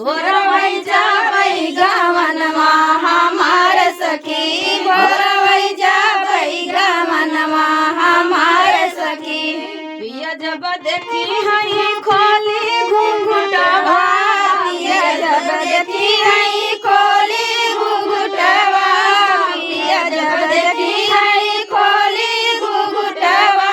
भोरवैजा बाई गवनवा हमार सखी भोरवैजा बाई गवनवा हमार सखी पिया जब देखी हई खोली घुंघुटवा पिया जब देखी हई खोली घुंघुटवा पिया जब देखी हई खोली घुंघुटवा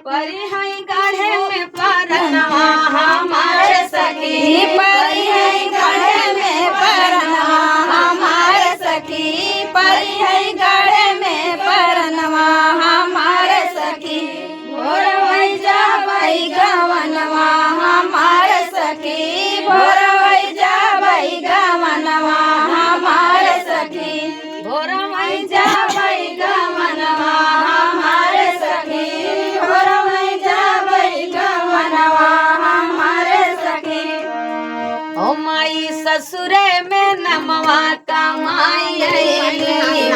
परी हई गाढ़े में परनवा हमार सखी परी हई गाढ़े में परनवा हमार सखी परी हई गाढ़े में परनवा हमार सखी भोरवैजा बाई गवनवा हमार सखी भोरवैजा बाई गवनवा हमार सखी भोरवैजा बाई गवनवा हमार सखी भोरवैजा बाई गवनवा हमार सखी ओ माई ससुरे में नमवा कमाई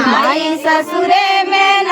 माई ससुरे में